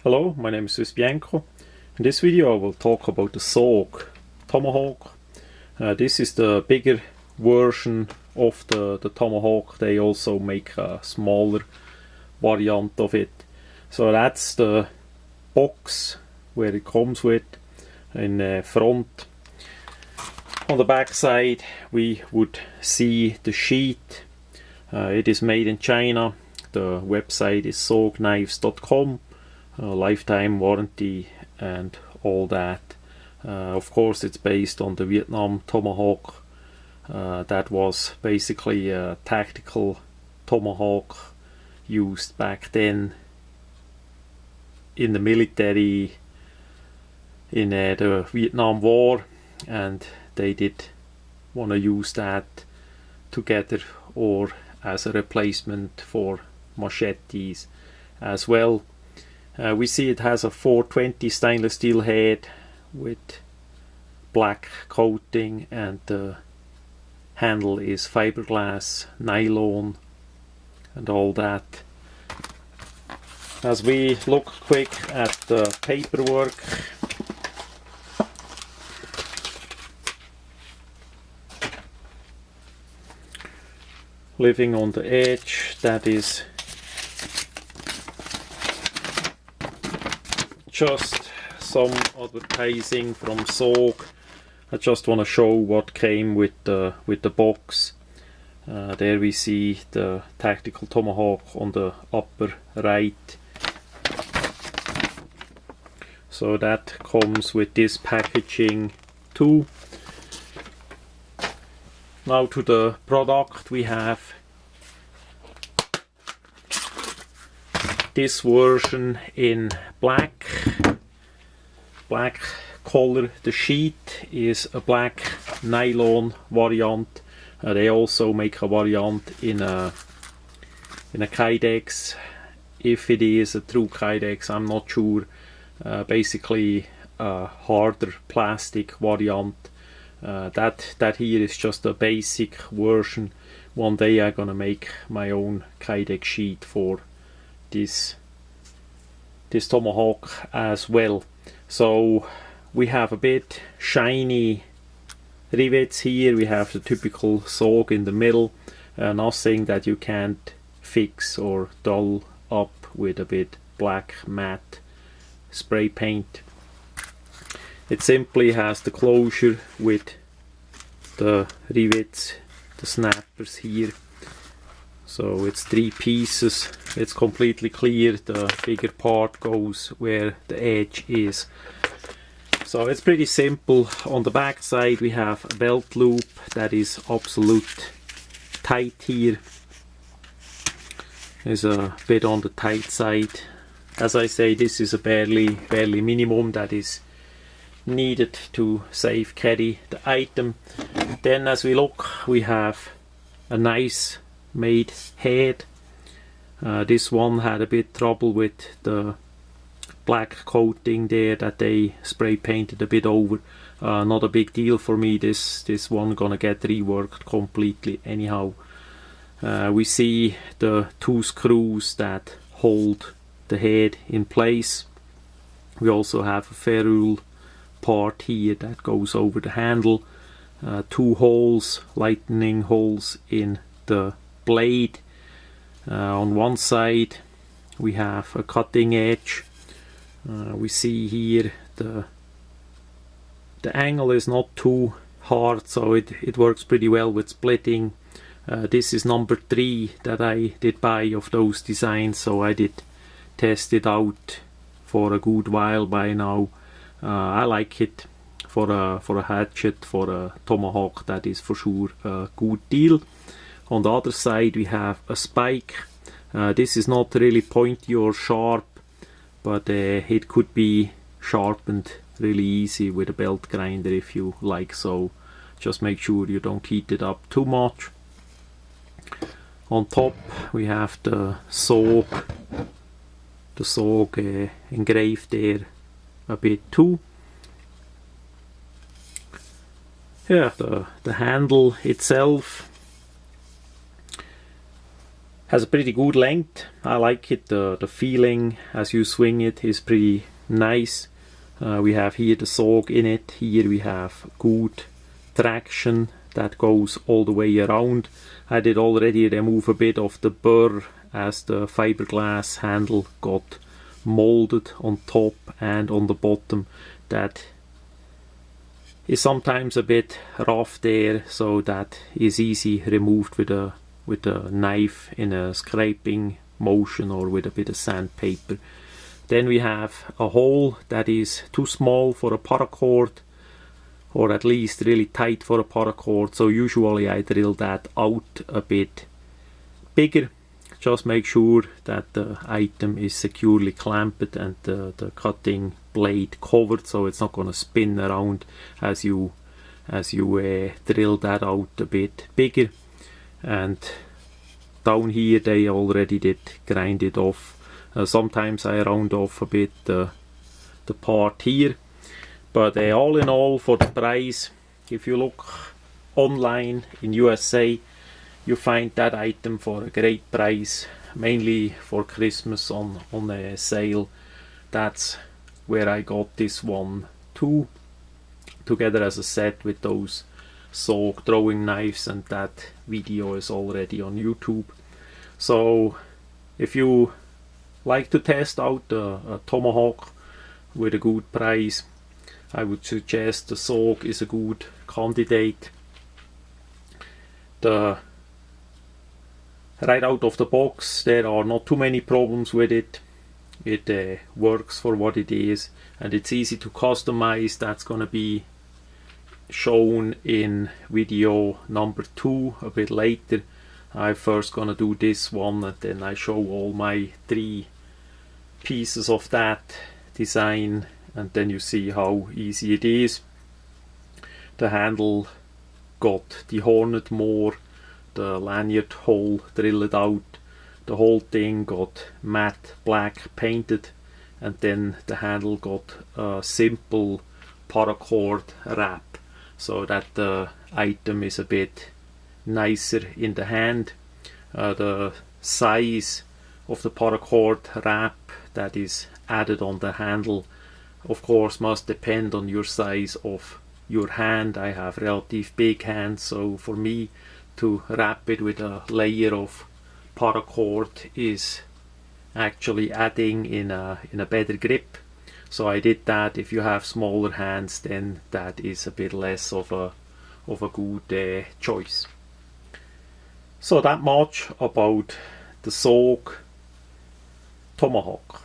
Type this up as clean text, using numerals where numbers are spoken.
Hello, my name is swissbianco. In this video I will talk about the SOG tomahawk. This is the bigger version of the tomahawk. They also make a smaller variant of it. So that's the box where it comes with in front. On the back side we would see the sheet. It is made in China. The website is sogknives.com. Lifetime warranty and all that. Of course it's based on the Vietnam tomahawk. That was basically a tactical tomahawk used back then in the military in the Vietnam War, and they did want to use that together or as a replacement for machetes as well. We see it has a 420 stainless steel head with black coating, and the handle is fiberglass, nylon and all that. As we look quick at the paperwork, living on the edge, that is just some advertising from SOG. I just want to show what came with the box. There we see the tactical tomahawk on the upper right. So that comes with this packaging too. Now to the product, we have this version in black color. The sheet is a black nylon variant. They also make a variant in a kydex. If it is a true kydex, I'm not sure. Basically a harder plastic variant. That here is just a basic version. One day I'm gonna make my own kydex sheet for this tomahawk as well. So we have a bit shiny rivets here. We have the typical SOG in the middle. Nothing that you can't fix or dull up with a bit black matte spray paint. It simply has the closure with the rivets, the snappers here. So it's 3 pieces. It's completely clear. The bigger part goes where the edge is. So it's pretty simple. On the back side we have a belt loop that is absolute tight here. Is a bit on the tight side. As I say, this is a barely minimum that is needed to safe carry the item. Then as we look, we have a nice made head. This one had a bit trouble with the black coating there that they spray painted a bit over. Not a big deal for me. This one gonna get reworked completely anyhow. We see the 2 screws that hold the head in place. We also have a ferrule part here that goes over the handle. 2 holes, lightning holes in the blade. On one side we have a cutting edge. We see here the angle is not too hard, so it works pretty well with splitting. This is number 3 that I did buy of those designs, so I did test it out for a good while by now. I like it for a hatchet, for a tomahawk. That is for sure a good deal. On the other side we have a spike. This is not really pointy or sharp, but it could be sharpened really easy with a belt grinder if you like, so just make sure you don't heat it up too much. On top we have the SOG engraved there a bit too. Yeah, the handle itself Has a pretty good length. I like it. The feeling as you swing it is pretty nice. We have here the saw in it. Here we have good traction that goes all the way around. I did already remove a bit of the burr as the fiberglass handle got molded on top and on the bottom. That is sometimes a bit rough there, so that is easy removed with a knife in a scraping motion or with a bit of sandpaper. Then we have a hole that is too small for a paracord, or at least really tight for a paracord, so usually I drill that out a bit bigger. Just make sure that the item is securely clamped and the cutting blade covered, so it's not going to spin around as you drill that out a bit bigger. And down here they already did grind it off. Sometimes I round off a bit the part here, but all in all, for the price, if you look online in USA, you find that item for a great price, mainly for Christmas on a sale. That's where I got this one too, together as a set with those saw throwing knives, and that video is already on YouTube. So if you like to test out a tomahawk with a good price, I would suggest the saw is a good candidate. Right out of the box, there are not too many problems with it. It works for what it is, and it's easy to customize. That's gonna be shown in video number 2 a bit later. I'm first gonna do this one, and then I show all my 3 pieces of that design, and then you see how easy it is. The handle got dehorned more, the lanyard hole drilled out, the whole thing got matte black painted, and then the handle got a simple paracord wrap, so that the item is a bit nicer in the hand. The size of the paracord wrap that is added on the handle, of course, must depend on your size of your hand. I have relative big hands, so for me to wrap it with a layer of paracord is actually adding in a better grip. So I did that. If you have smaller hands, then that is a bit less of a good choice. So that much about the saw tomahawk.